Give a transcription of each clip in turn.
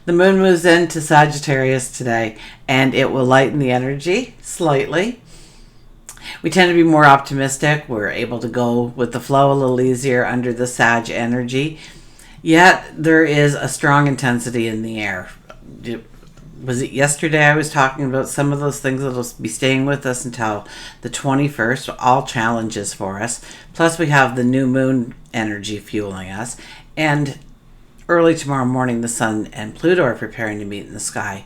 The moon moves into Sagittarius today, and it will lighten the energy slightly. We tend to be more optimistic. We're able to go with the flow a little easier under the Sag energy. Yet there is a strong intensity in the air. Was it yesterday I was talking about some of those things that will be staying with us until the 21st, all challenges for us. Plus we have the new moon energy fueling us. And early tomorrow morning, the sun and Pluto are preparing to meet in the sky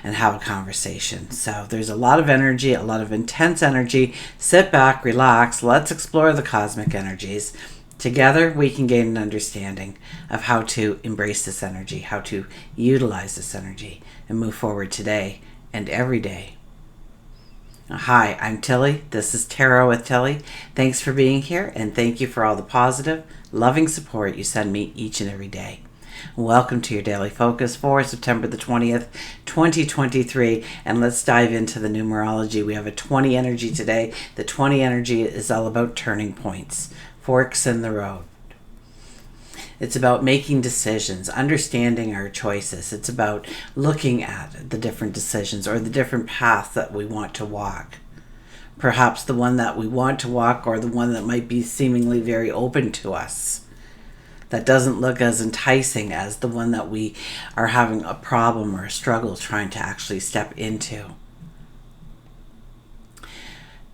and have a conversation. So there's a lot of energy, a lot of intense energy. Sit back, relax, let's explore the cosmic energies. Together, we can gain an understanding of how to embrace this energy, how to utilize this energy, and move forward today and every day. Hi, I'm Tilly. This is Tarot with Tilly. Thanks for being here, and thank you for all the positive, loving support you send me each and every day. Welcome to your daily focus for September the 20th, 2023, and let's dive into the numerology. We have a 20 energy today. The 20 energy is all about turning points, forks in the road. It's about making decisions, understanding our choices. It's about looking at the different decisions or the different paths that we want to walk. Perhaps the one that we want to walk or the one that might be seemingly very open to us, that doesn't look as enticing as the one that we are having a problem or a struggle trying to actually step into.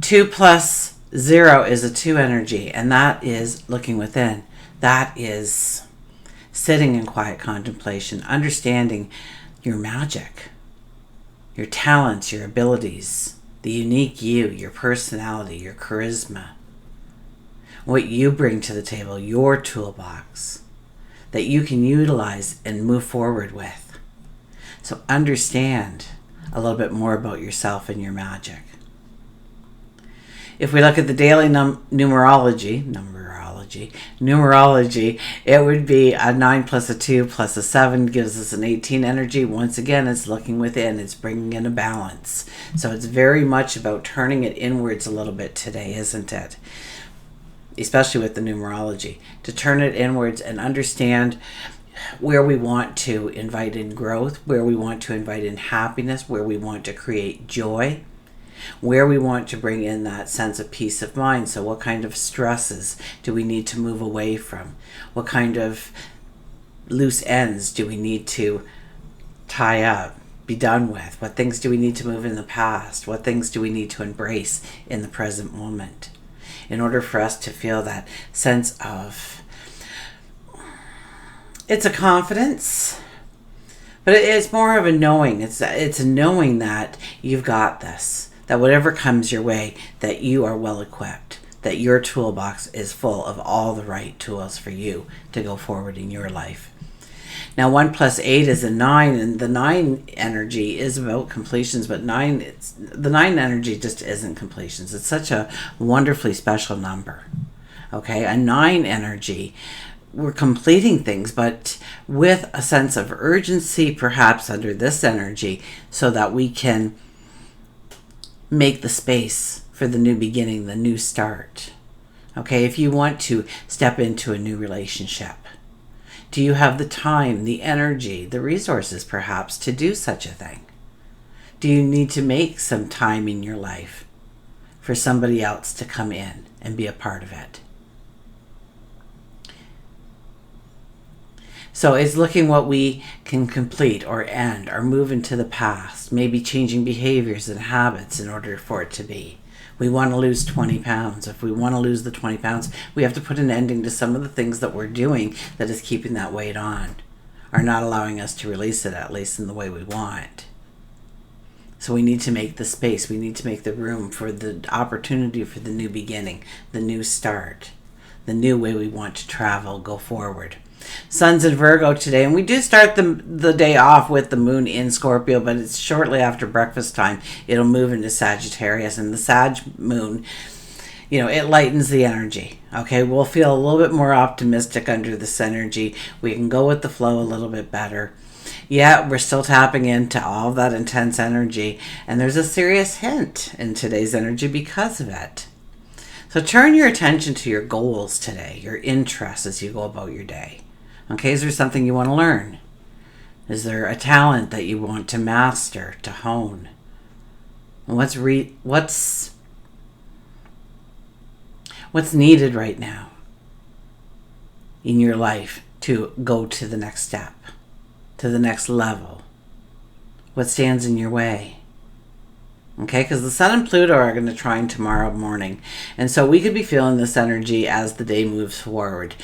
2 plus 0 is a 2 energy, and that is looking within. That is sitting in quiet contemplation, understanding your magic, your talents, your abilities, the unique you, your personality, your charisma, what you bring to the table, your toolbox that you can utilize and move forward with. So understand a little bit more about yourself and your magic. If we look at the daily numerology, it would be a 9 plus a 2 plus a 7 gives us an 18 energy. Once again, it's looking within. It's bringing in a balance. So it's very much about turning it inwards a little bit today, isn't it? Especially with the numerology. To turn it inwards and understand where we want to invite in growth, where we want to invite in happiness, where we want to create joy, where we want to bring in that sense of peace of mind. So what kind of stresses do we need to move away from? What kind of loose ends do we need to tie up, be done with? What things do we need to move in the past? What things do we need to embrace in the present moment? In order for us to feel that sense of, it's a confidence, but it's more of a knowing. It's a knowing that you've got this. That whatever comes your way, that you are well equipped, that your toolbox is full of all the right tools for you to go forward in your life. Now 1 plus 8 is a 9, and the 9 energy is about completions, but the 9 energy just isn't completions. It's such a wonderfully special number. Okay, a 9 energy, we're completing things, but with a sense of urgency perhaps under this energy, so that we can make the space for the new beginning, the new start. Okay, if you want to step into a new relationship, do you have the time, the energy, the resources perhaps to do such a thing? Do you need to make some time in your life for somebody else to come in and be a part of it? So it's looking what we can complete or end or move into the past, maybe changing behaviors and habits in order for it to be. We want to lose 20 pounds. If we want to lose the 20 pounds, we have to put an ending to some of the things that we're doing that is keeping that weight on, or not allowing us to release it, at least in the way we want. So we need to make the space. We need to make the room for the opportunity for the new beginning, the new start, the new way we want to travel, go forward. Sun's in Virgo today, and we do start the day off with the moon in Scorpio, but it's shortly after breakfast time. It'll move into Sagittarius, and the Sag moon, it lightens the energy. Okay, we'll feel a little bit more optimistic under this energy. We can go with the flow a little bit better. Yeah, we're still tapping into all of that intense energy, and there's a serious hint in today's energy because of it. So turn your attention to your goals today, your interests as you go about your day. Okay, is there something you want to learn? Is there a talent that you want to master, to hone? And what's needed right now in your life to go to the next step, to the next level? What stands in your way? Okay, because the Sun and Pluto are going to trine tomorrow morning. And so we could be feeling this energy as the day moves forward.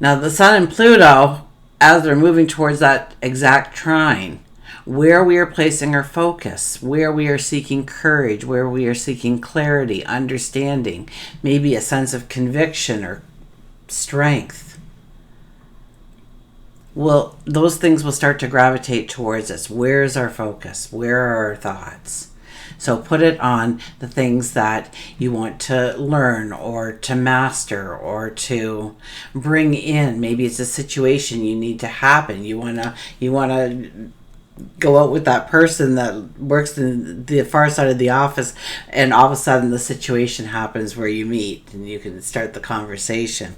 Now, the Sun and Pluto, as they're moving towards that exact trine, where we are placing our focus, where we are seeking courage, where we are seeking clarity, understanding, maybe a sense of conviction or strength, well, those things will start to gravitate towards us. Where's our focus? Where are our thoughts? So put it on the things that you want to learn or to master or to bring in. Maybe it's a situation you need to happen. You wanna go out with that person that works in the far side of the office, and all of a sudden the situation happens where you meet and you can start the conversation.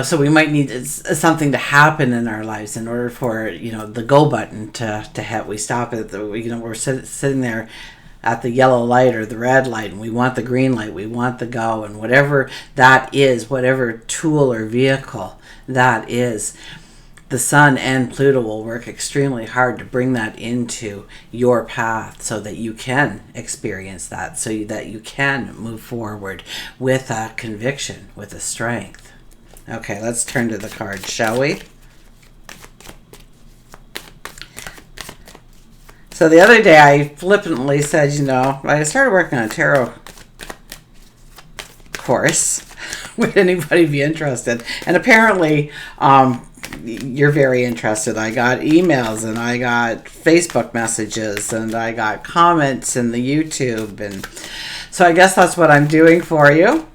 So we might need something to happen in our lives in order for, the go button to hit. We stop at we're sitting there at the yellow light or the red light, and we want the green light, we want the go, and whatever that is, whatever tool or vehicle that is, the Sun and Pluto will work extremely hard to bring that into your path so that you can experience that, so that you can move forward with a conviction, with a strength. Okay, let's turn to the cards, shall we? So the other day I flippantly said, I started working on a tarot course. Would anybody be interested? And apparently, you're very interested. I got emails and I got Facebook messages and I got comments in the YouTube. And so I guess that's what I'm doing for you.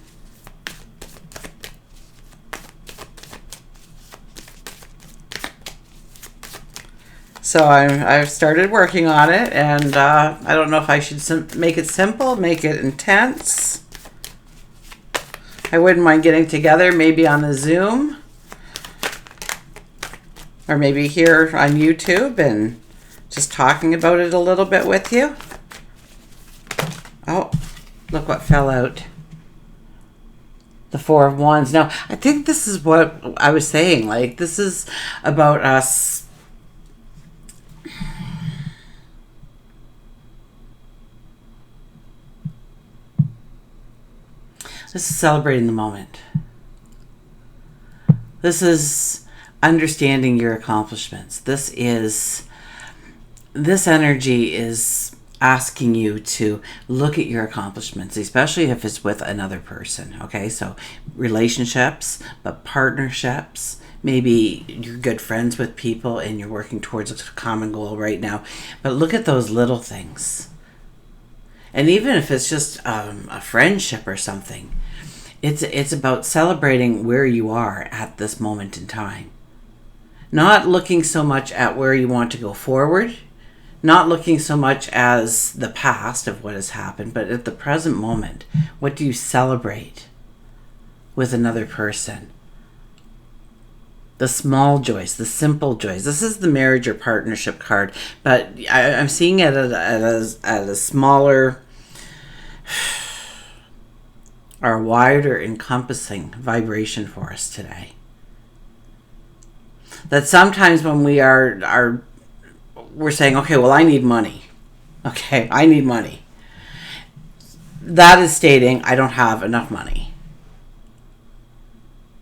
So I've started working on it, and I don't know if I should make it simple, make it intense. I wouldn't mind getting together, maybe on a Zoom, or maybe here on YouTube, and just talking about it a little bit with you. Oh, look what fell out. The Four of Wands. Now, I think this is what I was saying. Like, this is about us. This is celebrating the moment. This is understanding your accomplishments. This energy is asking you to look at your accomplishments, especially if it's with another person. Okay, so relationships, but partnerships. Maybe you're good friends with people and you're working towards a common goal right now. But look at those little things. And even if it's just a friendship or something, it's about celebrating where you are at this moment in time. Not looking so much at where you want to go forward, not looking so much as the past of what has happened, but at the present moment. What do you celebrate with another person? The small joys, the simple joys. This is the marriage or partnership card, but I'm seeing it at a smaller or wider encompassing vibration for us today. That sometimes when we're saying, okay, well, I need money. Okay, I need money. That is stating I don't have enough money.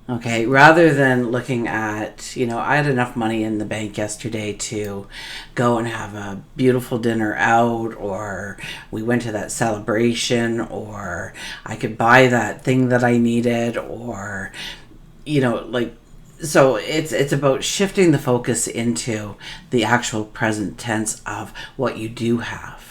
Okay, rather than looking at, I had enough money in the bank yesterday to go and have a beautiful dinner out, or we went to that celebration, or I could buy that thing that I needed, or, so it's about shifting the focus into the actual present tense of what you do have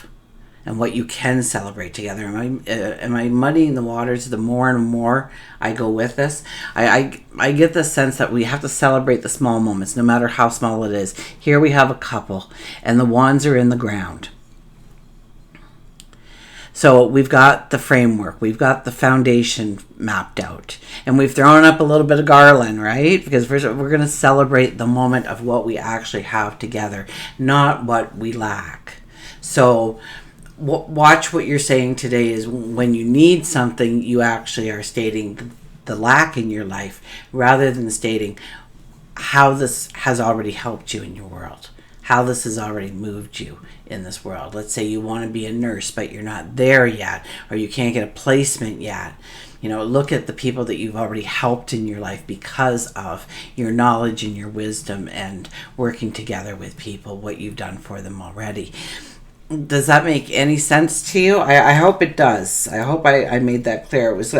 and what you can celebrate together. Am I muddying the waters the more and more I go with this? I get the sense that we have to celebrate the small moments, no matter how small it is. Here we have a couple, and the wands are in the ground. So we've got the framework, we've got the foundation mapped out, and we've thrown up a little bit of garland, right? Because first we're going to celebrate the moment of what we actually have together, not what we lack. So watch what you're saying today is when you need something, you actually are stating the lack in your life rather than stating how this has already helped you in your world, how this has already moved you in this world. Let's say you want to be a nurse, but you're not there yet, or you can't get a placement yet. Look at the people that you've already helped in your life because of your knowledge and your wisdom and working together with people, what you've done for them already. Does that make any sense to you? I hope it does. I hope I made that clear. It was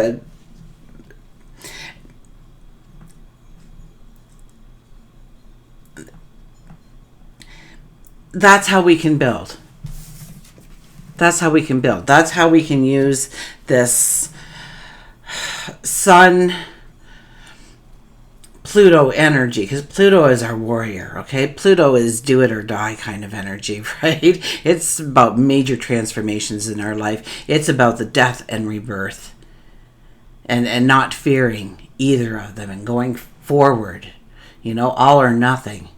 that's how we can build. That's how we can build. That's how we can use this Sun Pluto energy, because Pluto is our warrior, okay? Pluto is do it or die kind of energy, right? It's about major transformations in our life. It's about the death and rebirth and not fearing either of them and going forward, all or nothing.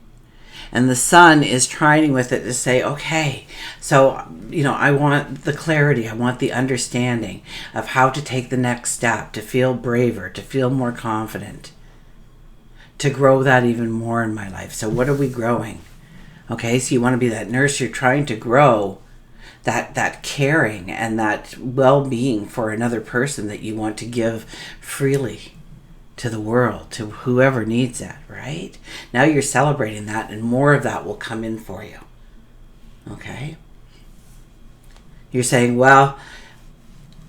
And the sun is trying with it to say, okay, so, I want the clarity. I want the understanding of how to take the next step, to feel braver, to feel more confident, to grow that even more in my life. So what are we growing? Okay, so you want to be that nurse. You're trying to grow that caring and that well-being for another person that you want to give freely to the world, to whoever needs it, right? Now you're celebrating that, and more of that will come in for you. Okay? You're saying, well,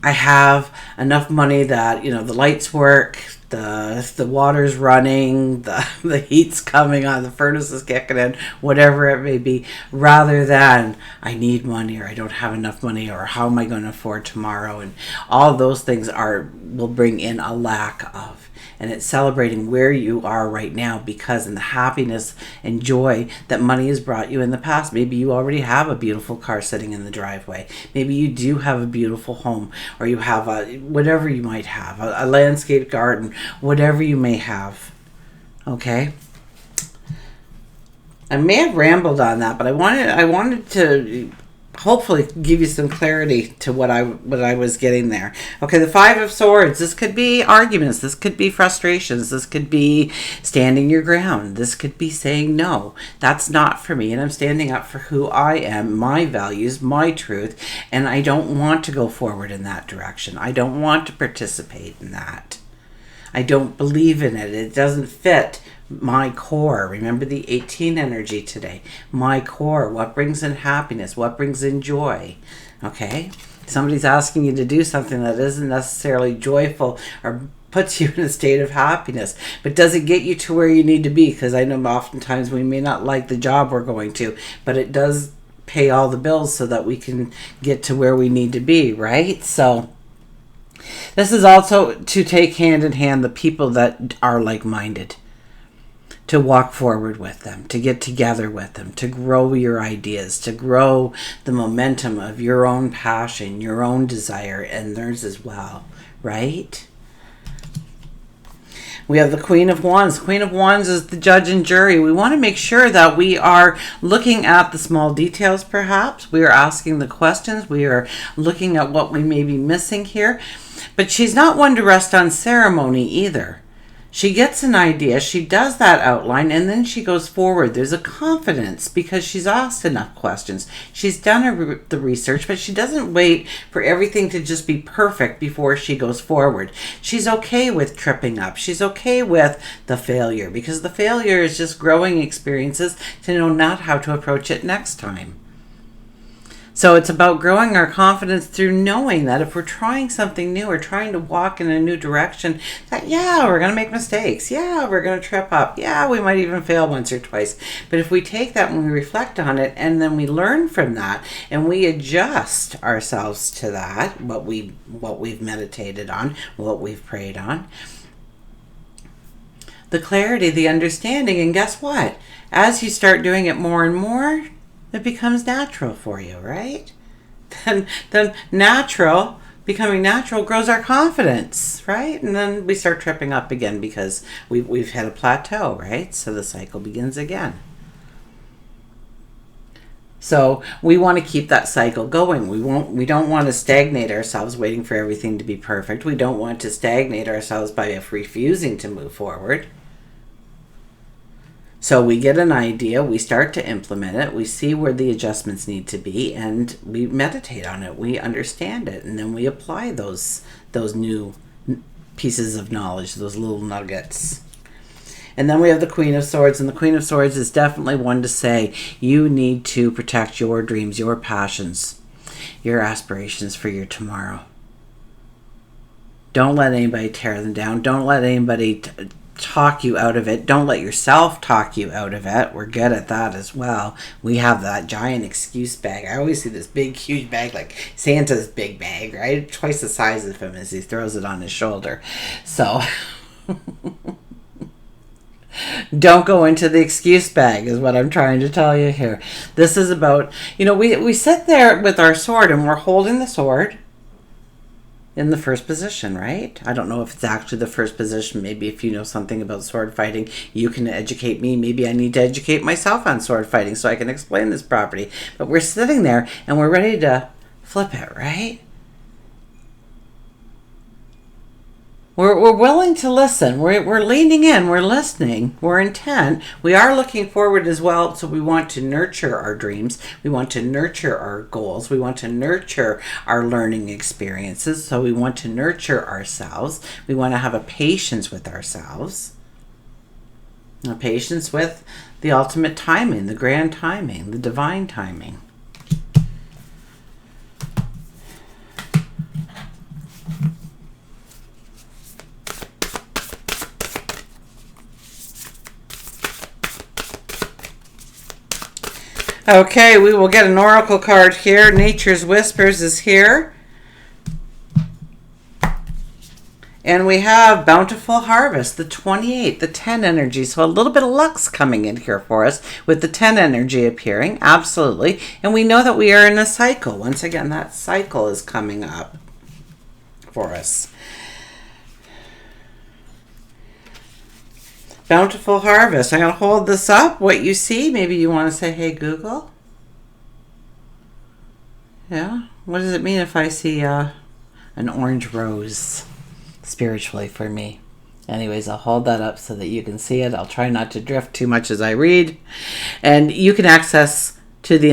I have enough money that, the lights work, the water's running, the heat's coming on, the furnace is kicking in, whatever it may be, rather than I need money or I don't have enough money or how am I going to afford tomorrow? And all those things will bring in a lack of. And it's celebrating where you are right now because in the happiness and joy that money has brought you in the past. Maybe you already have a beautiful car sitting in the driveway. Maybe you do have a beautiful home, or you have whatever you might have, a landscape garden, whatever you may have. Okay? I may have rambled on that, but I wanted to hopefully give you some clarity to what I was getting there. Okay, the Five of Swords. This could be arguments. This could be frustrations. This could be standing your ground. This could be saying, no, that's not for me. And I'm standing up for who I am, my values, my truth. And I don't want to go forward in that direction. I don't want to participate in that. I don't believe in it. It doesn't fit my core. Remember the 18 energy today. My core. What brings in happiness? What brings in joy? Okay? Somebody's asking you to do something that isn't necessarily joyful or puts you in a state of happiness. But does it get you to where you need to be? Because I know oftentimes we may not like the job we're going to, but it does pay all the bills so that we can get to where we need to be, right? So this is also to take hand in hand the people that are like-minded, to walk forward with them, to get together with them, to grow your ideas, to grow the momentum of your own passion, your own desire, and theirs as well, right? We have the Queen of Wands. Queen of Wands is the judge and jury. We want to make sure that we are looking at the small details, perhaps. We are asking the questions. We are looking at what we may be missing here. But she's not one to rest on ceremony either. She gets an idea, she does that outline, and then she goes forward. There's a confidence because she's asked enough questions. She's done the research, but she doesn't wait for everything to just be perfect before she goes forward. She's okay with tripping up. She's okay with the failure because the failure is just growing experiences to know not how to approach it next time. So it's about growing our confidence through knowing that if we're trying something new or trying to walk in a new direction, that we're going to make mistakes. We're going to trip up. We might even fail once or twice. But if we take that and we reflect on it and then we learn from that and we adjust ourselves to that, what we've meditated on, what we've prayed on, the clarity, the understanding, and guess what? As you start doing it more and more, it becomes natural for you, right? then becoming natural grows our confidence, right? And then we start tripping up again because we've hit a plateau, right? So the cycle begins again. So we want to keep that cycle going. We don't want to stagnate ourselves waiting for everything to be perfect. We don't want to stagnate ourselves by refusing to move forward. So we get an idea, we start to implement it, we see where the adjustments need to be, and we meditate on it, we understand it, and then we apply those new pieces of knowledge, those little nuggets. And then we have the Queen of Swords, and the Queen of Swords is definitely one to say, you need to protect your dreams, your passions, your aspirations for your tomorrow. Don't let anybody tear them down. Don't let anybody talk you out of it. Don't let yourself talk you out of it. We're good at that as well. We have that giant excuse bag. I always see this big, huge bag, like Santa's big bag, right? Twice the size of him as he throws it on his shoulder. So... don't go into the excuse bag is what I'm trying to tell you here. This is about, we sit there with our sword and we're holding the sword in the first position, right? I don't know if it's actually the first position. Maybe if you know something about sword fighting, you can educate me. Maybe I need to educate myself on sword fighting so I can explain this property. But we're sitting there and we're ready to flip it, right? We're willing to listen. We're leaning in. We're listening. We're intent. We are looking forward as well. So we want to nurture our dreams. We want to nurture our goals. We want to nurture our learning experiences. So we want to nurture ourselves. We want to have a patience with ourselves. A patience with the ultimate timing, the grand timing, the divine timing. Okay, we will get an oracle card here. Nature's Whispers is here. And we have Bountiful Harvest, the 28, the 10 energy. So a little bit of luck's coming in here for us with the 10 energy appearing. Absolutely. And we know that we are in a cycle. Once again, that cycle is coming up for us. Bountiful Harvest. I'm going to hold this up. What you see, maybe you want to say, hey, Google. Yeah. What does it mean if I see an orange rose spiritually for me? Anyways, I'll hold that up so that you can see it. I'll try not to drift too much as I read. And you can access to the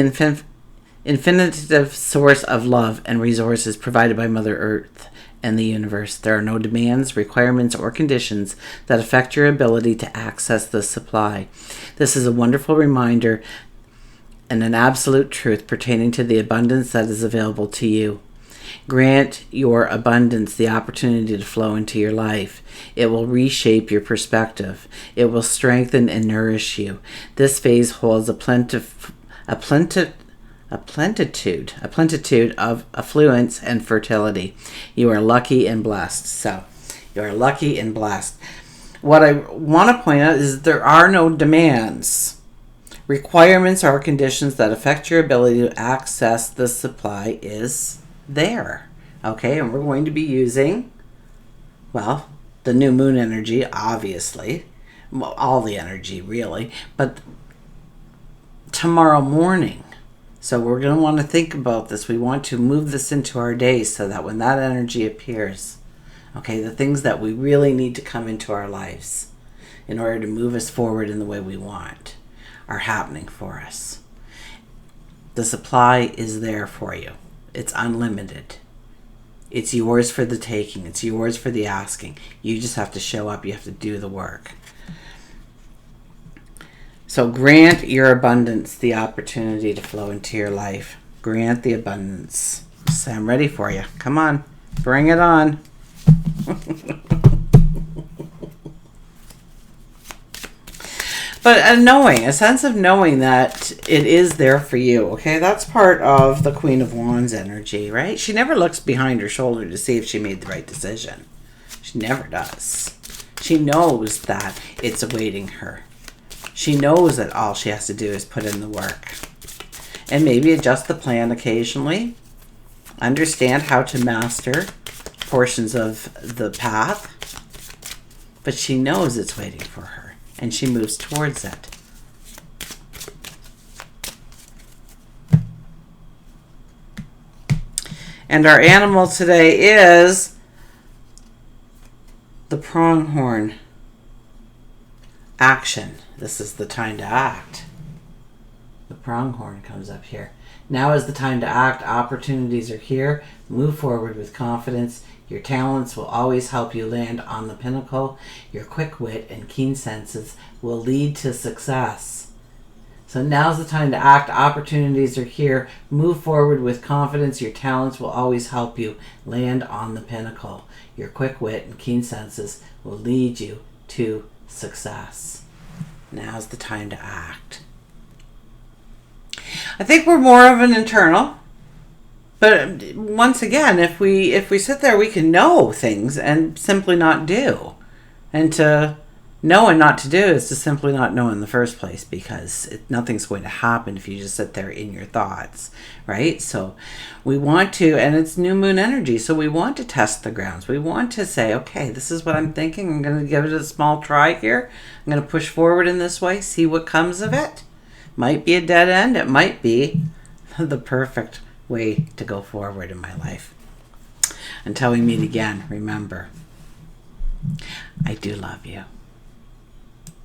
infinitive source of love and resources provided by Mother Earth and the universe. There are no demands, requirements, or conditions that affect your ability to access the supply. This is a wonderful reminder and an absolute truth pertaining to the abundance that is available to you. Grant your abundance the opportunity to flow into your life. It will reshape your perspective. It will strengthen and nourish you. This phase holds a plenitude of affluence and fertility. You are lucky and blessed. So, you are lucky and blessed. What I want to point out is there are no demands, requirements, or conditions that affect your ability to access the supply is there. Okay, and we're going to be using, well, the new moon energy, obviously. Well, all the energy, really. But tomorrow morning, so we're going to want to think about this. We want to move this into our day so that when that energy appears, okay, the things that we really need to come into our lives in order to move us forward in the way we want are happening for us. The supply is there for you. It's unlimited. It's yours for the taking. It's yours for the asking. You just have to show up. You have to do the work. So grant your abundance the opportunity to flow into your life. Grant the abundance. So I'm ready for you. Come on. Bring it on. But a sense of knowing that it is there for you, okay? That's part of the Queen of Wands energy, right? She never looks behind her shoulder to see if she made the right decision. She never does. She knows that it's awaiting her. She knows that all she has to do is put in the work. And maybe adjust the plan occasionally. understand how to master portions of the path, but she knows it's waiting for her, and she moves towards it. And our animal today is the pronghorn. Action. This is the time to act. The pronghorn comes up here. Now is the time to act. Opportunities are here. Move forward with confidence. Your talents will always help you land on the pinnacle. Your quick wit and keen senses will lead to success. So now's the time to act. Opportunities are here. Move forward with confidence. Your talents will always help you land on the pinnacle. Your quick wit and keen senses will lead you to success. Now's the time to act. I think we're more of an internal. But once again, if we sit there, we can know things and simply not do. And to know and not to do is to simply not know in the first place, because nothing's going to happen if you just sit there in your thoughts, right? So we want to, and it's new moon energy, so we want to test the grounds. We want to say, okay, this is what I'm thinking. I'm going to give it a small try here. I'm going to push forward in this way, see what comes of it. Might be a dead end. It might be the perfect way to go forward in my life. Until we meet again, remember, I do love you.